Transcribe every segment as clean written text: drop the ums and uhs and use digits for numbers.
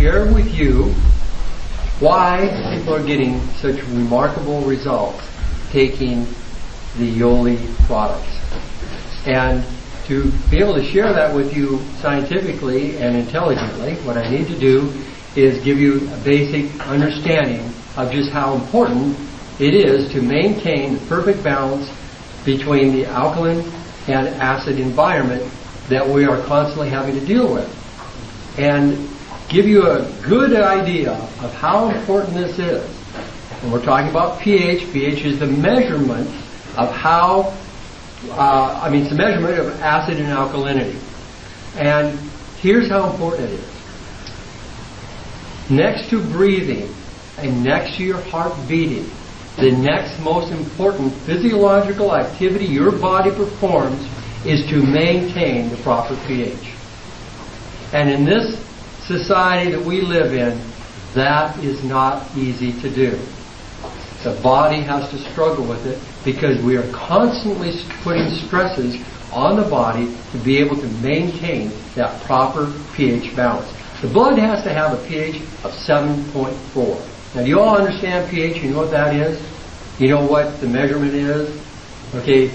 share with you why people are getting such remarkable results taking the Yoli products. And to be able to share that with you scientifically and intelligently, what I need to do is give you a basic understanding of just how important it is to maintain the perfect balance between the alkaline and acid environment that we are constantly having to deal with. And give you a good idea of how important this is. And we're talking about pH. pH is the measurement of how, it's the measurement of acid and alkalinity. And here's how important it is. Next to breathing and next to your heart beating, the next most important physiological activity your body performs is to maintain the proper pH. And in this society that we live in, that is not easy to do. The body has to struggle with it because we are constantly putting stresses on the body to be able to maintain that proper pH balance. The blood has to have a pH of 7.4. Now, do you all understand pH? You know what that is? You know what the measurement is? Okay,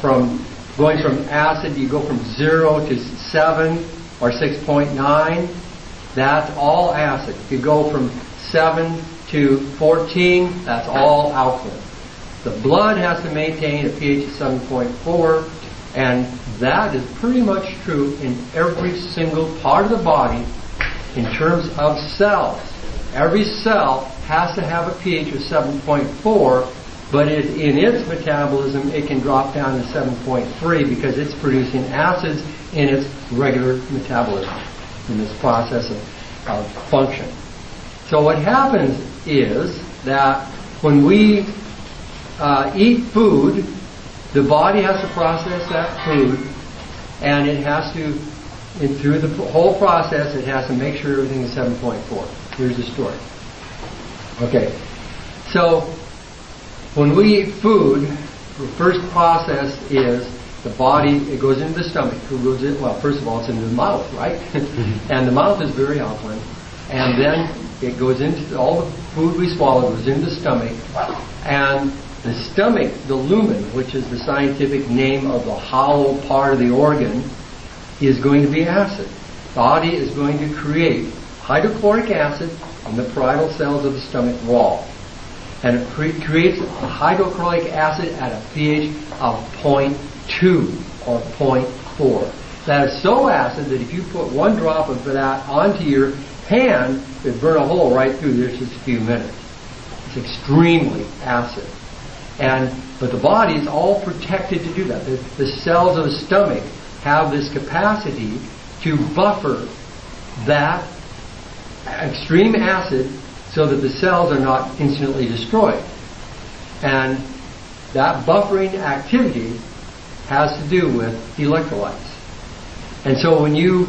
from going from acid, you go from 0 to 7 or 6.9. That's all acid. If you go from 7 to 14, that's all alkaline. The blood has to maintain a pH of 7.4, and that is pretty much true in every single part of the body in terms of cells. Every cell has to have a pH of 7.4, but in its metabolism it can drop down to 7.3 because it's producing acids in its regular metabolism, in this process of function. So what happens is that when we eat food, the body has to process that food, and it has to, through the whole process, it has to make sure everything is 7.4. Here's the story. Okay, so when we eat food, the first process is the body, it goes into the stomach. It goes in, well, first of all, it's into the mouth, right? And the mouth is very alkaline. And then it goes into all the food we swallow, goes into the stomach. And the stomach, the lumen, which is the scientific name of the hollow part of the organ, is going to be acid. The body is going to create hydrochloric acid in the parietal cells of the stomach wall. And it creates hydrochloric acid at a pH of 0.2 or 0.4. That is so acid that if you put one drop of that onto your hand, it would burn a hole right through there in just a few minutes. It's extremely acid. But the body is all protected to do that. The cells of the stomach have this capacity to buffer that extreme acid so that the cells are not instantly destroyed. And that buffering activity has to do with electrolytes. And so when you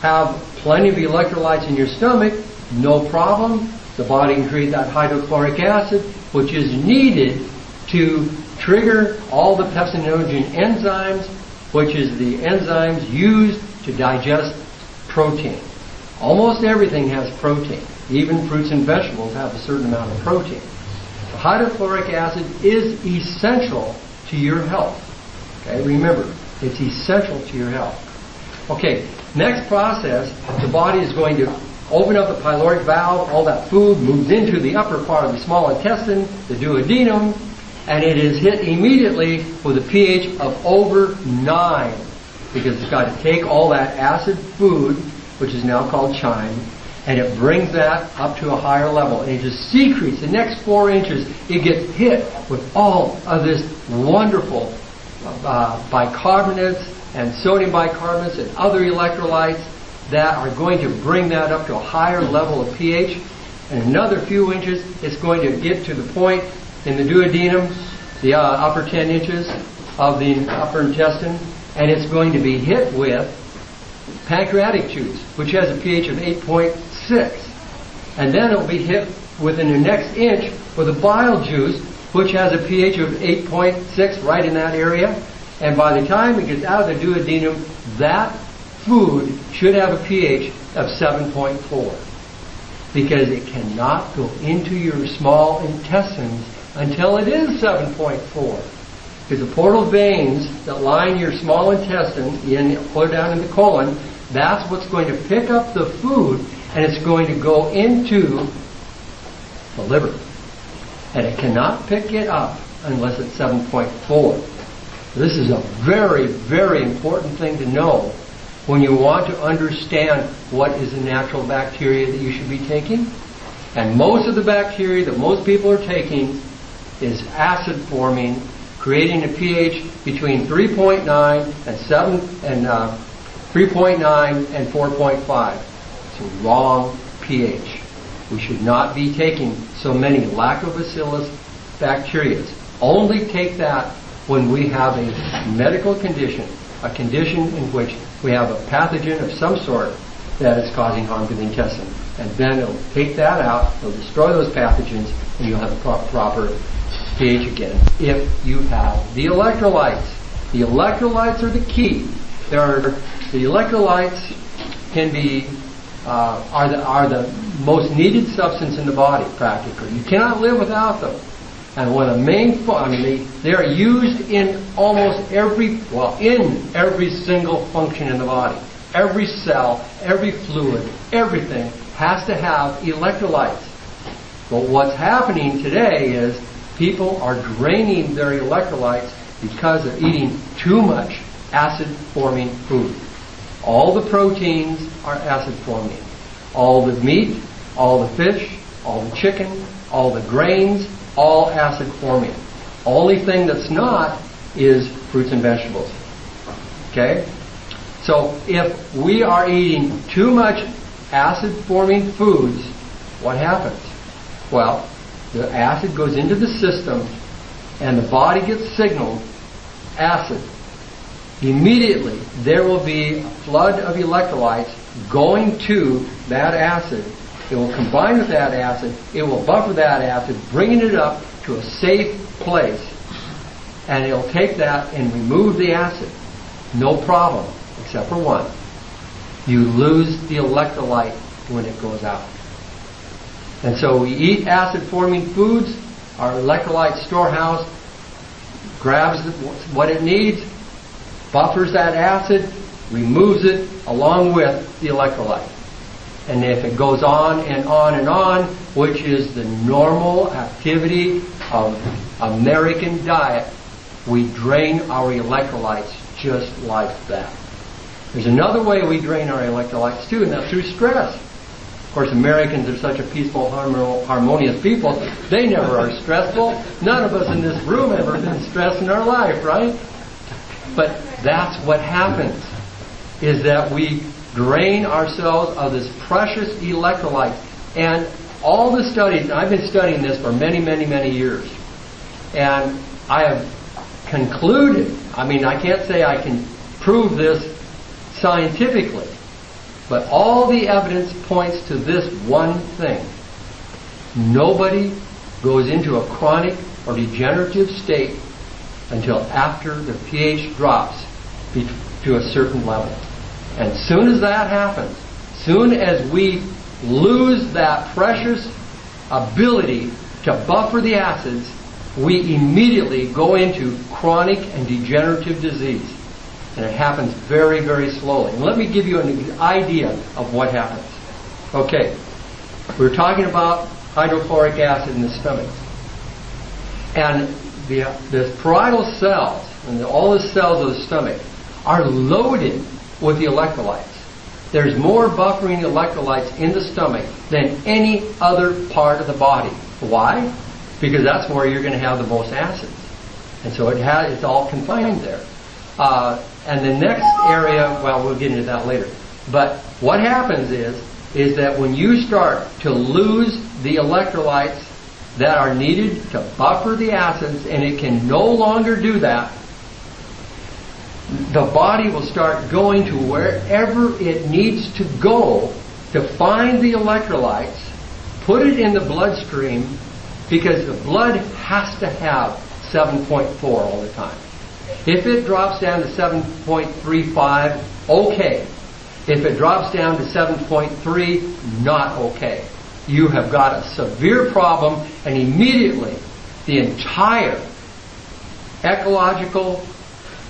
have plenty of electrolytes in your stomach, no problem. The body can create that hydrochloric acid, which is needed to trigger all the pepsinogen enzymes, which is the enzymes used to digest protein. Almost everything has protein. Even fruits and vegetables have a certain amount of protein. So hydrochloric acid is essential to your health. Okay, remember, it's essential to your health. Okay, next process, the body is going to open up the pyloric valve, all that food moves into the upper part of the small intestine, the duodenum, and it is hit immediately with a pH of over 9, because it's got to take all that acid food, which is now called chyme, and it brings that up to a higher level, and it just secretes. The next 4 inches, it gets hit with all of this wonderful bicarbonates and sodium bicarbonates and other electrolytes that are going to bring that up to a higher level of pH. In another few inches, it's going to get to the point in the duodenum, the upper 10 inches of the upper intestine, and it's going to be hit with pancreatic juice, which has a pH of 8.6. And then it'll be hit within the next inch with a bile juice, which has a pH of 8.6 right in that area. And by the time it gets out of the duodenum, that food should have a pH of 7.4. because it cannot go into your small intestines until it is 7.4. Because the portal veins that line your small intestines, put down in the colon, that's what's going to pick up the food, and it's going to go into the liver. And it cannot pick it up unless it's 7.4. This is a very, very important thing to know when you want to understand what is the natural bacteria that you should be taking. And most of the bacteria that most people are taking is acid forming, creating a pH between 3.9 and 3.9 and 4.5. It's a wrong pH. We should not be taking so many lactobacillus bacteria. Only take that when we have a medical condition, a condition in which we have a pathogen of some sort that is causing harm to the intestine. And then it'll take that out, it'll destroy those pathogens, and you'll have a proper pH again. If you have the electrolytes. The electrolytes are the key. The electrolytes can be are the most needed substance in the body, practically. You cannot live without them. And one of the main, they are used in almost every single function in the body. Every cell, every fluid, everything has to have electrolytes. But what's happening today is people are draining their electrolytes because they're eating too much acid-forming food. All the proteins are acid-forming. All the meat, all the fish, all the chicken, all the grains, all acid-forming. Only thing that's not is fruits and vegetables. Okay? So if we are eating too much acid-forming foods, what happens? Well, the acid goes into the system and the body gets signaled acid. Immediately there will be a flood of electrolytes going to that acid. It will combine with that acid. It will buffer that acid, bringing it up to a safe place. And it'll take that and remove the acid. No problem, except for one. You lose the electrolyte when it goes out. And so we eat acid-forming foods. Our electrolyte storehouse grabs what it needs, buffers that acid, removes it along with the electrolyte. And if it goes on and on and on, which is the normal activity of American diet, we drain our electrolytes just like that. There's another way we drain our electrolytes too, and that's through stress. Of course, Americans are such a peaceful, harmonious people. They never are stressful. None of us in this room have ever been stressed in our life, right? But that's what happens, is that we drain ourselves of this precious electrolyte. And all the studies, I've been studying this for many, many, many years, and I have concluded, I can't say I can prove this scientifically, but all the evidence points to this one thing. Nobody goes into a chronic or degenerative state until after the pH drops to a certain level. And as soon as that happens, soon as we lose that precious ability to buffer the acids, we immediately go into chronic and degenerative disease. And it happens very, very slowly. And let me give you an idea of what happens. Okay, we're talking about hydrochloric acid in the stomach. And the parietal cells, and all the cells of the stomach, are loaded with the electrolytes. There's more buffering electrolytes in the stomach than any other part of the body. Why? Because that's where you're going to have the most acids. And so it's all confined there. And the next area, well, we'll get into that later. But what happens is that when you start to lose the electrolytes that are needed to buffer the acids, and it can no longer do that, the body will start going to wherever it needs to go to find the electrolytes, put it in the bloodstream, because the blood has to have 7.4 all the time. If it drops down to 7.35, okay. If it drops down to 7.3, not okay. you have got a severe problem, and immediately the entire ecological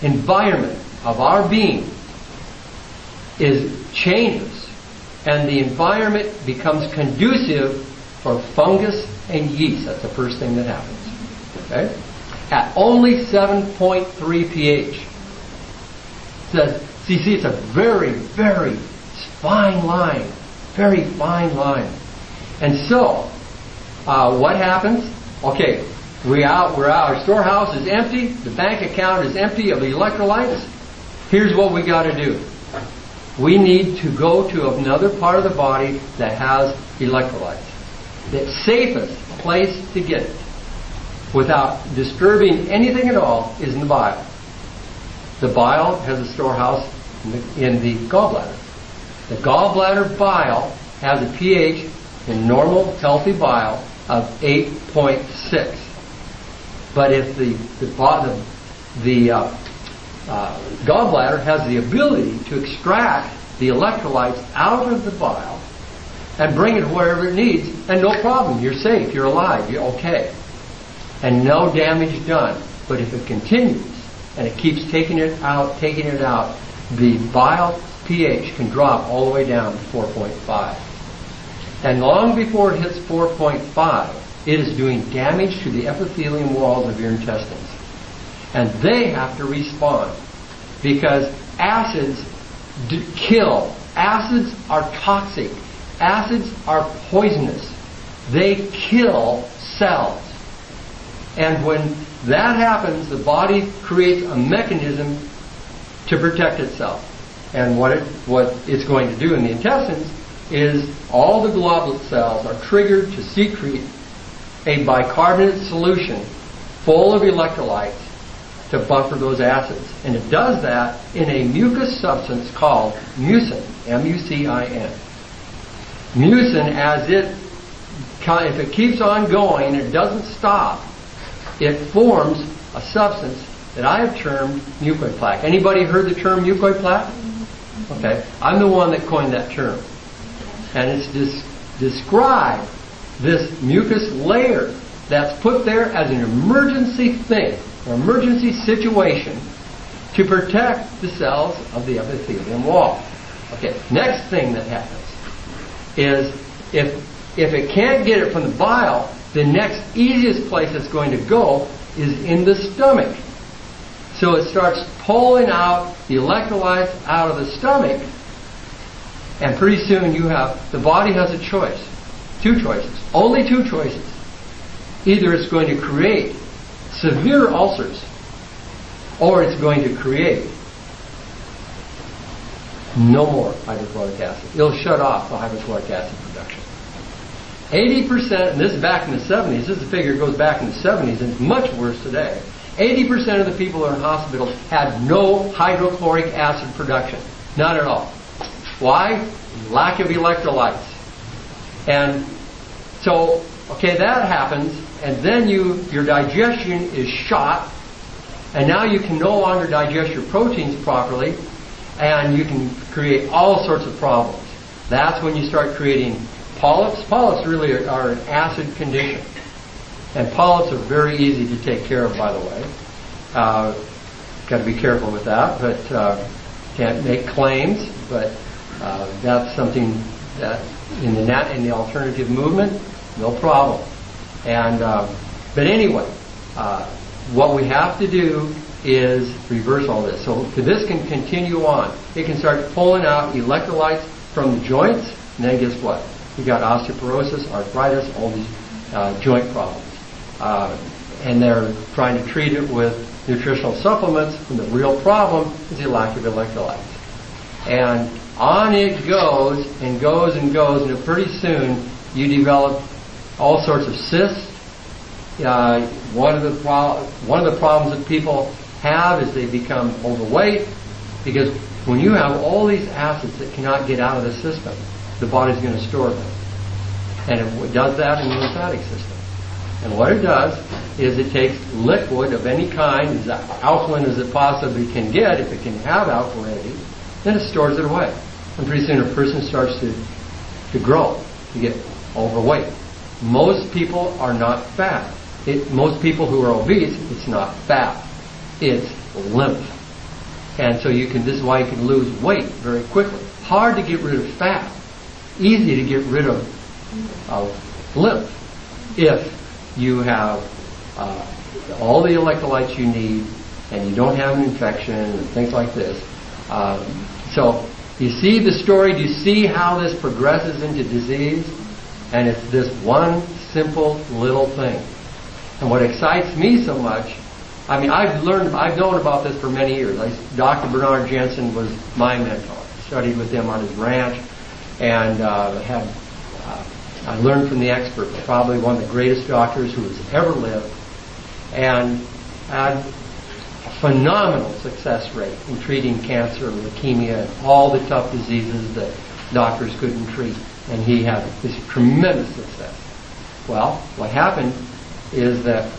environment of our being changes, and the environment becomes conducive for fungus and yeast. That's the first thing that happens. Okay? At only 7.3 pH. See, it's a very, very fine line. Very fine line. And so, what happens? Okay, we're out. Our storehouse is empty. The bank account is empty of electrolytes. Here's what we got to do. We need to go to another part of the body that has electrolytes. The safest place to get it, without disturbing anything at all, is in the bile. The bile has a storehouse in the gallbladder. The gallbladder bile has a pH in normal, healthy bile of 8.6. But if the gallbladder has the ability to extract the electrolytes out of the bile and bring it wherever it needs, and no problem, you're safe, you're alive, you're okay. And no damage done. But if it continues and it keeps taking it out, the bile pH can drop all the way down to 4.5. And long before it hits 4.5, it is doing damage to the epithelium walls of your intestines. And they have to respond, because acids kill. Acids are toxic. Acids are poisonous. They kill cells. And when that happens, the body creates a mechanism to protect itself. And what it's going to do in the intestines is all the globule cells are triggered to secrete a bicarbonate solution full of electrolytes to buffer those acids. And it does that in a mucus substance called mucin, M-U-C-I-N. Mucin, if it keeps on going, it doesn't stop, it forms a substance that I have termed mucoid plaque. Anybody heard the term mucoid plaque? Okay. I'm the one that coined that term. And it's described this mucus layer that's put there as an emergency thing, an emergency situation to protect the cells of the epithelium wall. Okay. Next thing that happens is if it can't get it from the bile, the next easiest place it's going to go is in the stomach. So it starts pulling out the electrolytes out of the stomach, and pretty soon the body has a choice. Two choices. Only two choices. Either it's going to create severe ulcers, or it's going to create no more hydrochloric acid. It'll shut off the hydrochloric acid production. 80%, and this is back in the 70s, this is a figure that goes back in the 70s, and it's much worse today. 80% of the people who are in hospitals had no hydrochloric acid production. Not at all. Why? Lack of electrolytes. And so, okay, that happens, and then your digestion is shot, and now you can no longer digest your proteins properly, and you can create all sorts of problems. That's when you start creating polyps. Polyps really are an acid condition. And polyps are very easy to take care of, by the way. Got to be careful with that, but can't make claims. But that's something that in the alternative movement, no problem. And but anyway, what we have to do is reverse all this. So this can continue on. It can start pulling out electrolytes from the joints, and then guess what? You got osteoporosis, arthritis, all these joint problems. And they're trying to treat it with nutritional supplements, and the real problem is the lack of electrolytes. And on it goes and goes and goes, and pretty soon you develop all sorts of cysts. One of the problems that people have is they become overweight, because when you have all these acids that cannot get out of the system, the body's going to store them. And it does that in the lymphatic system. And what it does is it takes liquid of any kind, as alkaline as it possibly can get, if it can have alkalinity, then it stores it away. And pretty soon a person starts to grow, to get overweight. Most people are not fat. Most people who are obese, it's not fat. It's lymph. And so this is why you can lose weight very quickly. Hard to get rid of fat. Easy to get rid of lymph if you have all the electrolytes you need and you don't have an infection and things like this. So you see the story? Do you see how this progresses into disease? And it's this one simple little thing. And what excites me so much, I mean, I've known about this for many years. Dr. Bernard Jensen was my mentor. I studied with him on his ranch, and I learned from the expert, probably one of the greatest doctors who has ever lived, and had a phenomenal success rate in treating cancer, leukemia, and all the tough diseases that doctors couldn't treat. And he had this tremendous success. Well, what happened is that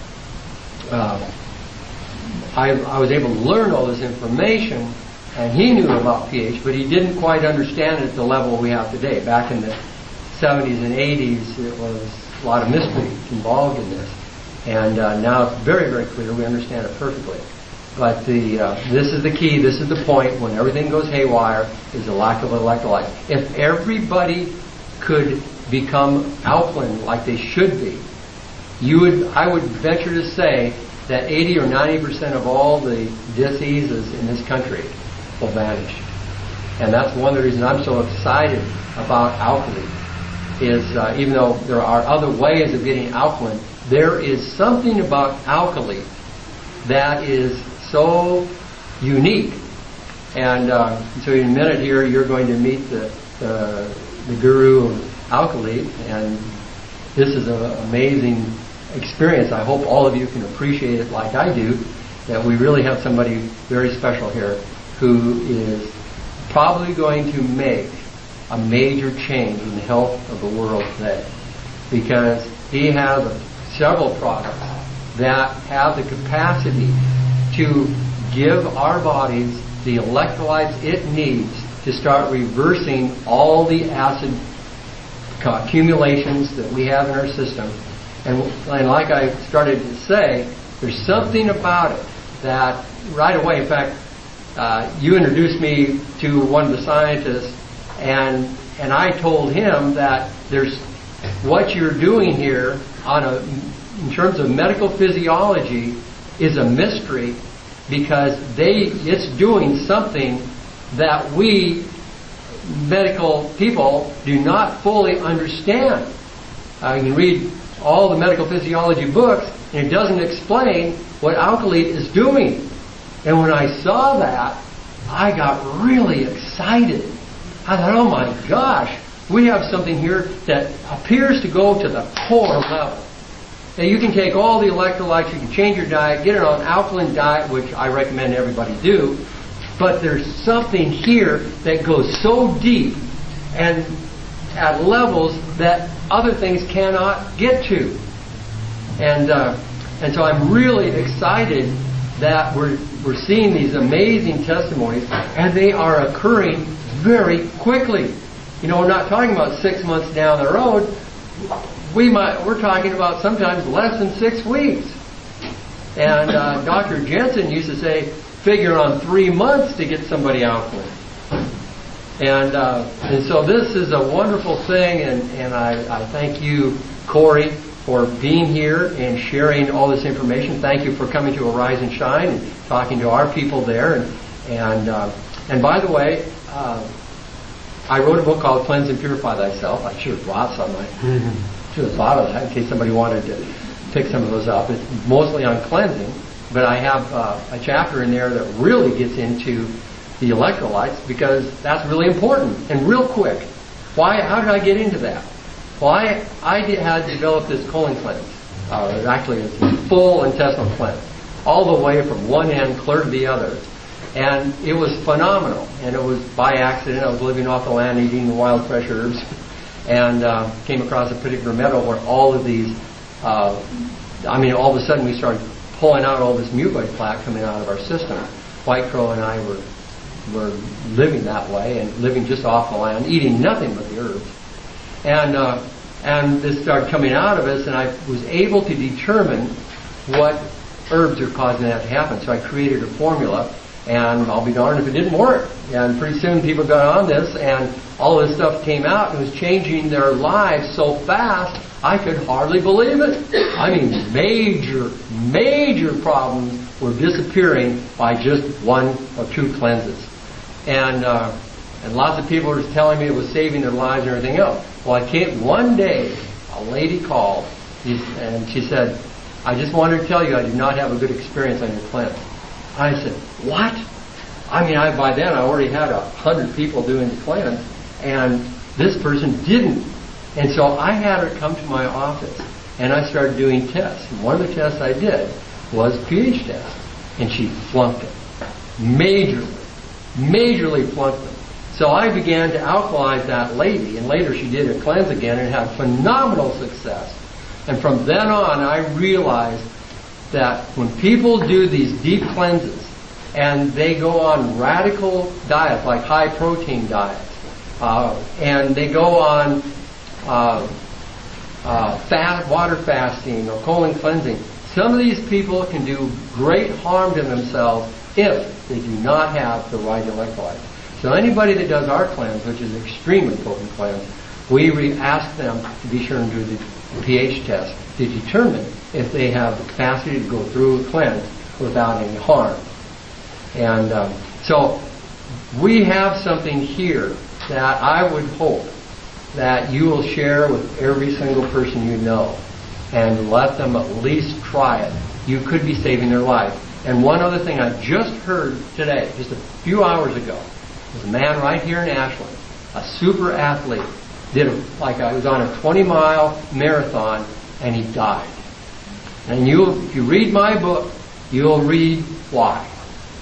I was able to learn all this information, and he knew about pH, but he didn't quite understand it at the level we have today. Back in the 70s and 80s, it was a lot of mystery involved in this. And now it's very, very clear. We understand it perfectly. But this is the key, this is the point, when everything goes haywire, is the lack of electrolytes. If everybody could become alkaline like they should be, I would venture to say that 80 or 90% of all the diseases in this country will vanish. And that's one of the reasons I'm so excited about alkaline, is even though there are other ways of getting alkaline, there is something about alkaline that is so unique. And so in a minute here, you're going to meet the guru of alkaline, and this is an amazing experience. I hope all of you can appreciate it like I do, that we really have somebody very special here who is probably going to make a major change in the health of the world today, because he has several products that have the capacity to give our bodies the electrolytes it needs to start reversing all the acid accumulations that we have in our system. And like I started to say, there's something about it that right away, in fact, you introduced me to one of the scientists, and I told him that there's what you're doing here in terms of medical physiology is a mystery, because it's doing something that we medical people do not fully understand. You can read all the medical physiology books, and it doesn't explain what alkalete is doing. And when I saw that, I got really excited. I thought, oh my gosh, we have something here that appears to go to the core level. Now you can take all the electrolytes, you can change your diet, get it on an alkaline diet, which I recommend everybody do, but there's something here that goes so deep and at levels that other things cannot get to. And so I'm really excited that we're seeing these amazing testimonies, and they are occurring very quickly. You know, we're not talking about 6 months down the road. We're talking about sometimes less than 6 weeks. And Dr. Jensen used to say, figure on 3 months to get somebody alkaline. And so this is a wonderful thing, and I thank you, Corey, for being here and sharing all this information. Thank you for coming to Arise and Shine and talking to our people there. And by the way, I wrote a book called Cleanse and Purify Thyself. I should have brought some. I should have thought of that in case somebody wanted to pick some of those up. It's mostly on cleansing, but I have a chapter in there that really gets into the electrolytes, because that's really important. And real quick, how did I get into that? Well, I had developed this colon cleanse. Actually, it's a full intestinal cleanse, all the way from one end clear to the other. And it was phenomenal. And it was by accident. I was living off the land, eating the wild fresh herbs, and came across a particular meadow where all of these, all of a sudden we started pulling out all this mucoid plaque coming out of our system. White Crow and I were living that way, and living just off the land, eating nothing but the herbs. And And this started coming out of us, and I was able to determine what herbs are causing that to happen. So I created a formula, and I'll be darned if it didn't work. And pretty soon people got on this, and all this stuff came out and was changing their lives so fast, I could hardly believe it. I mean, major problems were disappearing by just 1 or 2 cleanses. And lots of people were telling me it was saving their lives and everything else. Well, one day, a lady called, and she said, I just wanted to tell you I did not have a good experience on your cleanse. I said, what? I mean, by then I already had 100 people doing the cleanse, and this person didn't. And so I had her come to my office, and I started doing tests. And one of the tests I did was pH test, and she flunked it. Majorly flunked it. So I began to alkalize that lady, and later she did a cleanse again and had phenomenal success. And from then on, I realized that when people do these deep cleanses and they go on radical diets, like high protein diets, and they go on water fasting or colon cleansing, some of these people can do great harm to themselves if they do not have the right electrolytes. So anybody that does our cleanse, which is an extremely potent cleanse, we ask them to be sure and do the pH test to determine if they have the capacity to go through a cleanse without any harm. And so we have something here that I would hope that you will share with every single person you know and let them at least try it. You could be saving their life. And one other thing I just heard today, just a few hours ago, was a man right here in Ashland, a super athlete, I was on a 20-mile marathon, and he died. And if you read my book, you'll read why.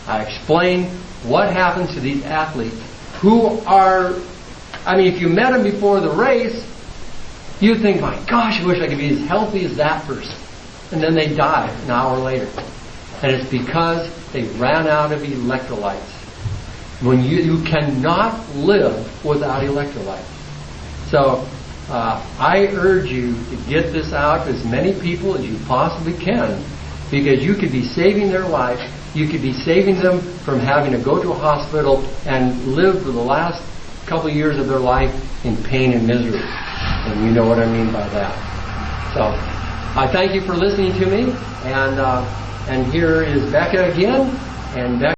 I explain what happens to these athletes who are, if you met them before the race, you'd think, my gosh, I wish I could be as healthy as that person. And then they die an hour later. And it's because they ran out of electrolytes. When you cannot live without electrolytes. So I urge you to get this out to as many people as you possibly can, because you could be saving their life. You could be saving them from having to go to a hospital and live for the last couple of years of their life in pain and misery. And you know what I mean by that. So I thank you for listening to me. And here is Becca again. And Becca